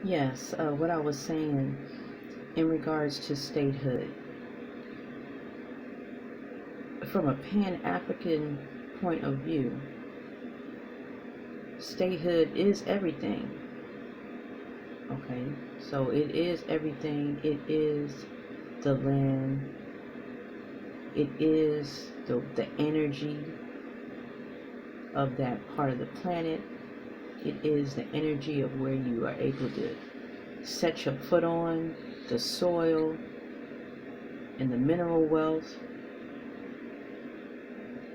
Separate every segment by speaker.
Speaker 1: Yes, what I was saying in regards to statehood, from a Pan-African point of view, statehood is everything. Okay, so it is everything. It is the land. It is the energy of that part of the planet. It is the energy of where you are able to set your foot on, the soil and the mineral wealth.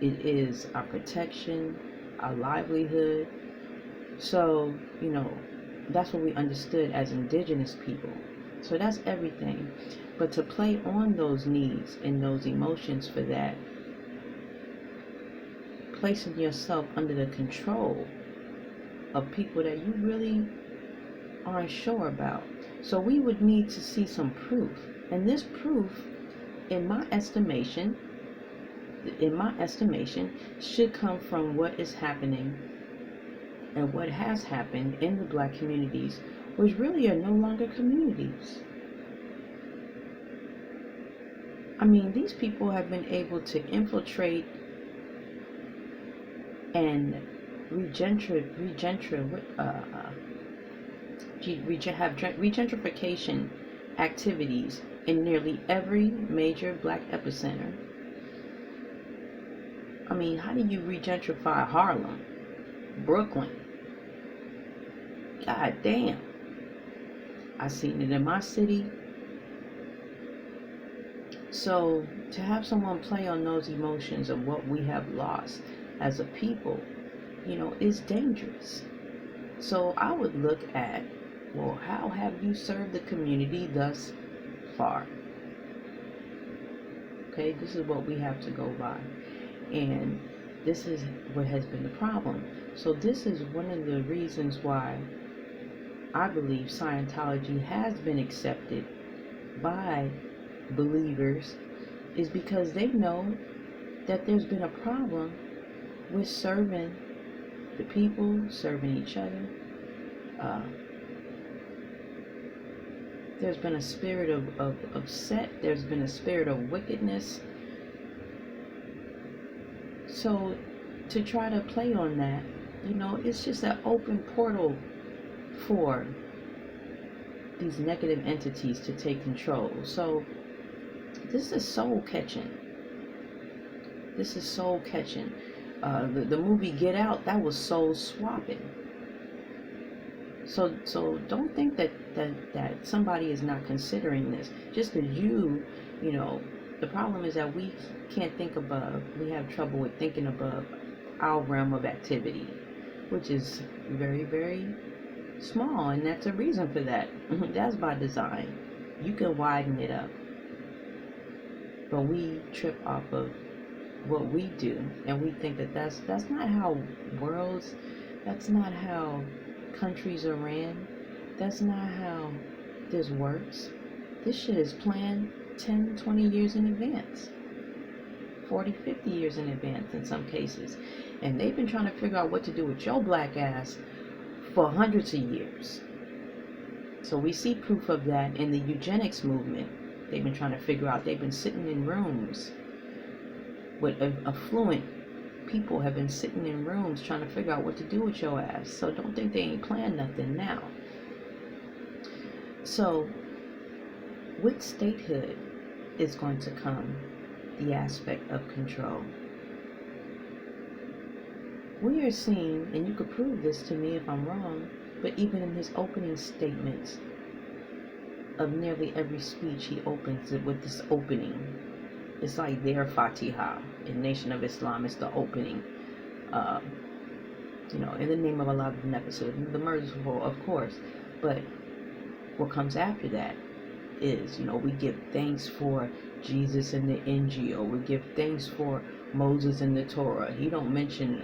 Speaker 1: It is our protection, our livelihood. So, that's what we understood as indigenous people. So that's everything. But to play on those needs and those emotions for that, placing yourself under the control of people that you really aren't sure about. So we would need to see some proof. And this proof, in my estimation, should come from what is happening and what has happened in the black communities, which really are no longer communities. I mean, these people have been able to infiltrate and have regentrification activities in nearly every major black epicenter. I mean, how do you regentrify Harlem, Brooklyn? God damn. I seen it in my city. So to have someone play on those emotions of what we have lost as a people, is dangerous. So I would look at, well, how have you served the community thus far? Okay, this is what we have to go by. And this is what has been the problem. So this is one of the reasons why I believe Scientology has been accepted by believers, is because they know that there's been a problem with serving the people, serving each other. There's been a spirit of set, there's been a spirit of wickedness. So to try to play on that, it's just an open portal for these negative entities to take control. So this is soul catching. This is soul catching. The movie Get Out, that was soul swapping. So don't think that somebody is not considering this. Just because the problem is that we can't think above. We have trouble with thinking above our realm of activity, which is very, very small, and that's a reason for that. That's by design. You can widen it up, but we trip off of what we do, and we think that that's not how that's not how countries are ran. That's not how this works. This shit is planned 10, 20 years in advance, 40, 50 years in advance in some cases, and they've been trying to figure out what to do with your black ass for hundreds of years. So we see proof of that in the eugenics movement. They've been trying to figure out. They've been sitting in rooms with affluent people, have been sitting in rooms trying to figure out what to do with your ass. So don't think they ain't playing nothing now. So with statehood is going to come the aspect of control. We are seeing, and you could prove this to me if I'm wrong, but even in his opening statements of nearly every speech, he opens it with this opening. It's like their Fatiha in Nation of Islam. It's the opening. In the name of Allah the Beneficent, the Merciful, of course. But what comes after that is, we give thanks for Jesus and the Injil. We give thanks for Moses and the Torah. He don't mention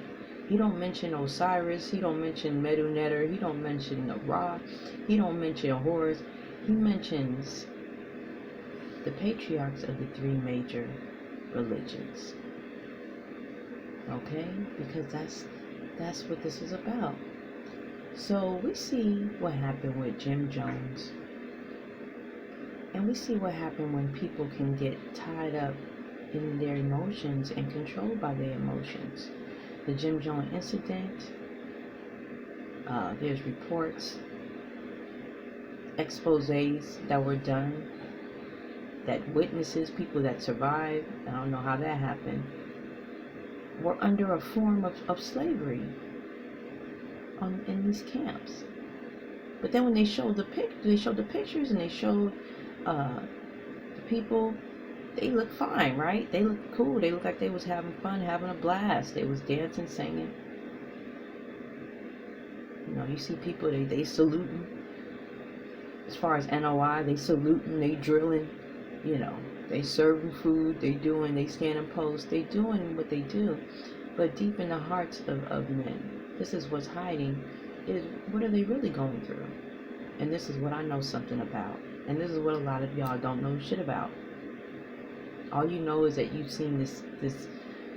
Speaker 1: Osiris. He don't mention Medu Neter. He don't mention Ra. He don't mention Horus. He mentions the patriarchs of the three major religions. Okay? Because that's what this is about. So we see what happened with Jim Jones, and we see what happened when people can get tied up in their emotions and controlled by their emotions. The Jim Jones incident, there's reports, exposés that were done, that witnesses, people that survived, I don't know how that happened, were under a form of slavery in these camps. But then when they showed the pictures and they showed the people, they look fine, right? They look cool. They look like they was having fun, having a blast. They was dancing, singing. You know, you see people, they saluting. As far as N.O.I, they saluting, they drilling. You know, they serving food, they standing post, they doing what they do. But deep in the hearts of men, this is what's hiding, is what are they really going through? And this is what I know something about. And this is what a lot of y'all don't know shit about. All you know is that you've seen this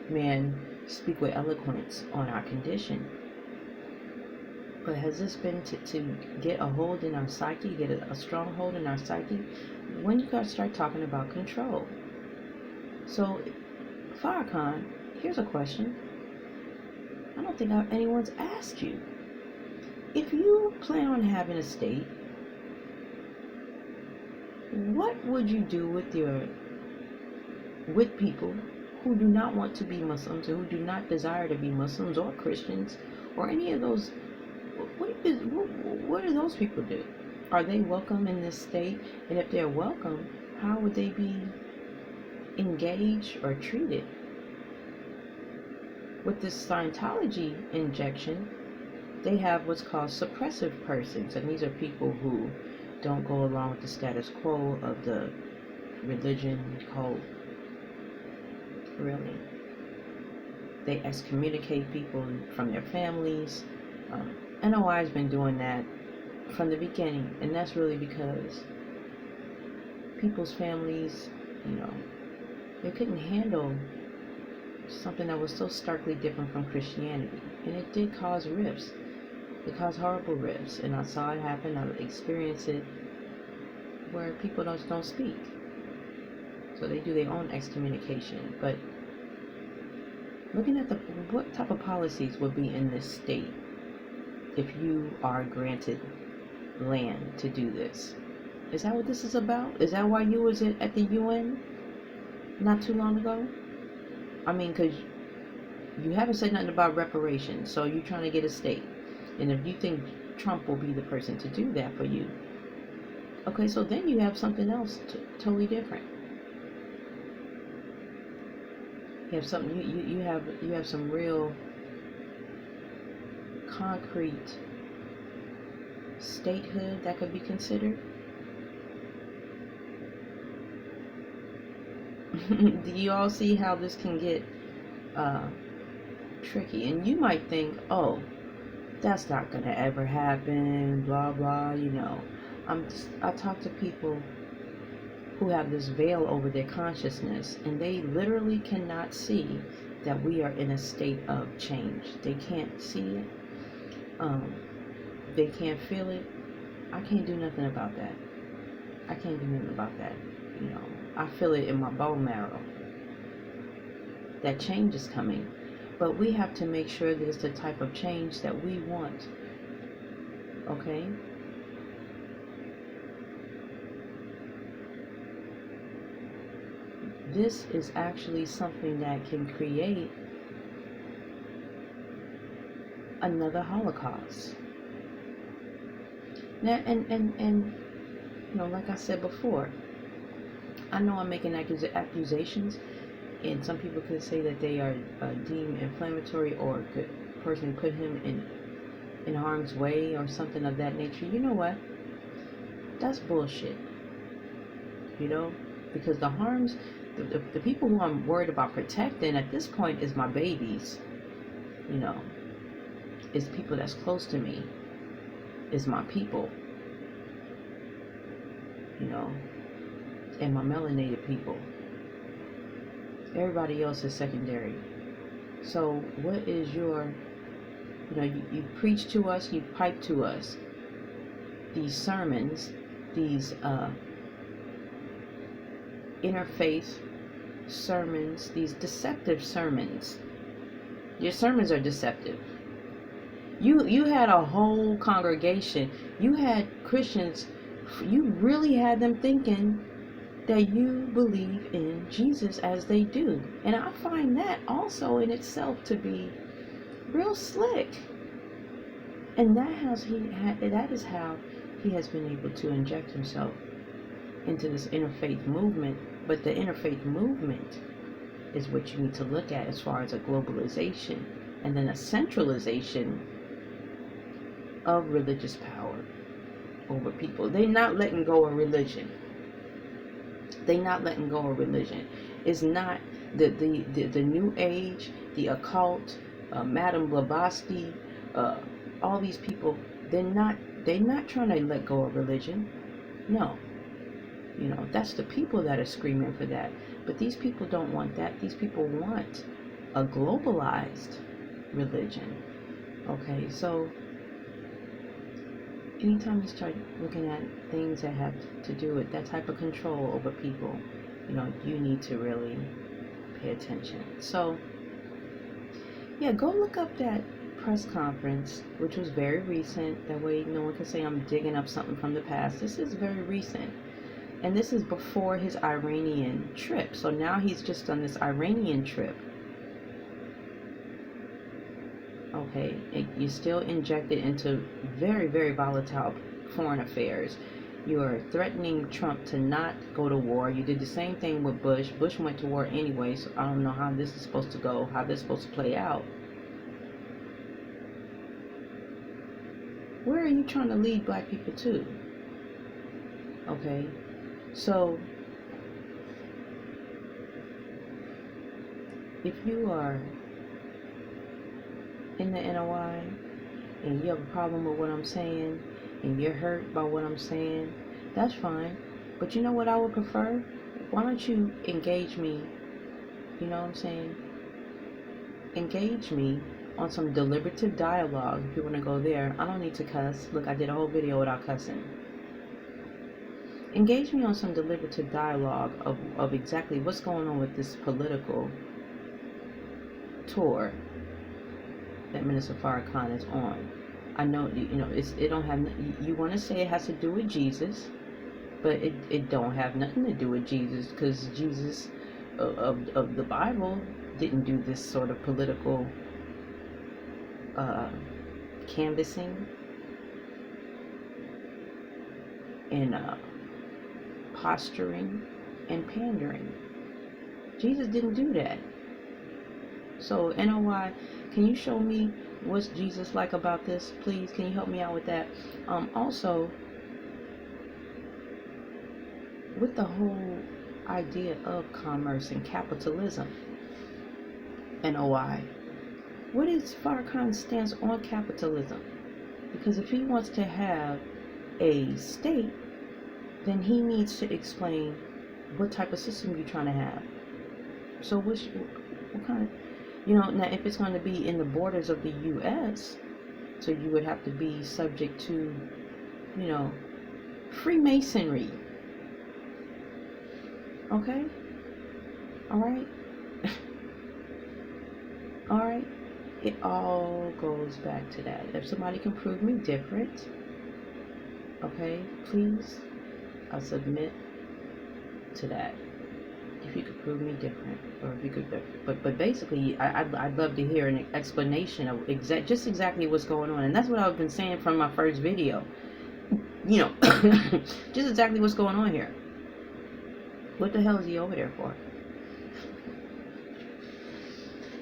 Speaker 1: man speak with eloquence on our condition. But has this been to get a hold in our psyche, get a strong hold in our psyche? When you guys start talking about control. So, Farrakhan, here's a question. I don't think anyone's asked you. If you plan on having a state, what would you do with people who do not want to be Muslims, or who do not desire to be Muslims or Christians or any of those? What do those people do? Are they welcome in this state? And if they're welcome, how would they be engaged or treated? With this Scientology injection, they have what's called suppressive persons, and these are people who don't go along with the status quo of the religion cult. Really, they excommunicate people from their families. N.O.I has been doing that from the beginning, and that's really because people's families, you know, they couldn't handle something that was so starkly different from Christianity, and it did cause rifts. It caused horrible rifts, and I saw it happen. I experienced it where people don't speak, so they do their own excommunication. But looking at what type of policies would be in this state if you are granted land to do this. Is that what this is about? Is that why you was at the UN not too long ago? I mean, because you haven't said nothing about reparations, so you're trying to get a state. And if you think Trump will be the person to do that for you, okay, so then you have something else totally different. You have something, you have some real concrete statehood that could be considered. Do you all see how this can get tricky? And you might think, oh, that's not gonna ever happen, blah blah, you know. I talk to people who have this veil over their consciousness, and they literally cannot see that we are in a state of change. They can't see it. They can't feel it. I can't do nothing about that. I can't do nothing about that. You know, I feel it in my bone marrow. That change is coming. But we have to make sure that it's the type of change that we want. Okay? This is actually something that can create another Holocaust. Now, and you know, like I said before, I know I'm making accusations, and some people could say that they are deemed inflammatory, or could personally put him in harm's way or something of that nature. You know what? That's bullshit. You know, because the harms, the people who I'm worried about protecting at this point is my babies. You know, is people that's close to me, is my people. You know, and my melanated people. Everybody else is secondary. So what is your You know, you preach to us, you pipe to us these sermons, these interfaith sermons, these deceptive sermons. Your sermons are deceptive. You had a whole congregation, you had Christians, you really had them thinking that you believe in Jesus as they do. And I find that also in itself to be real slick. And that is how he has been able to inject himself into this interfaith movement. But the interfaith movement is what you need to look at as far as a globalization and then a centralization of religious power over people. They're not letting go of religion. They're not letting go of religion. It's not the New Age, the occult, Madame Blavatsky, all these people. They're not trying to let go of religion. No. You know, that's the people that are screaming for that. But these people don't want that. These people want a globalized religion. Okay, so anytime you start looking at things that have to do with that type of control over people, you know, you need to really pay attention. So, yeah, go look up that press conference, which was very recent. That way no one can say I'm digging up something from the past. This is very recent. And this is before his Iranian trip. So now he's just on this Iranian trip. Okay, you're still injected into very, very volatile foreign affairs. You are threatening Trump to not go to war. You did the same thing with Bush. Bush went to war anyway, so I don't know how this is supposed to go, how this is supposed to play out. Where are you trying to lead black people to? Okay, so if you are in the N.O.I. and you have a problem with what I'm saying and you're hurt by what I'm saying, that's fine. But you know what I would prefer? Why don't you engage me? You know what I'm saying? Engage me on some deliberative dialogue. If you want to go there, I don't need to cuss. Look, I did a whole video without cussing. Engage me on some deliberative dialogue of exactly what's going on with this political tour that Minister Farrakhan is on. I know, you know, it don't have, you want to say it has to do with Jesus, but it don't have nothing to do with Jesus, because Jesus of the Bible didn't do this sort of political canvassing and posturing and pandering. Jesus didn't do that. So N.O.I, can you show me what's Jesus like about this, please? Can you help me out with that? Also, with the whole idea of commerce and capitalism, N.O.I, what is Farrakhan's stance on capitalism? Because if he wants to have a state, then he needs to explain what type of system you're trying to have. So what kind of, you know, now if it's going to be in the borders of the U.S., so you would have to be subject to, you know, Freemasonry. Okay? Alright? Alright? It all goes back to that. If somebody can prove me different, okay, please, I'll submit to that. If you could prove me different, or if you could, but basically, I'd love to hear an explanation of just exactly what's going on, and that's what I've been saying from my first video. You know, just exactly what's going on here. What the hell is he over there for?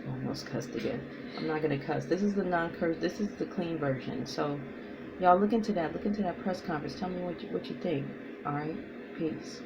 Speaker 1: Almost cussed again. I'm not gonna cuss. This is the non-curse. This is the clean version. So, y'all look into that. Look into that press conference. Tell me what you think. All right. Peace.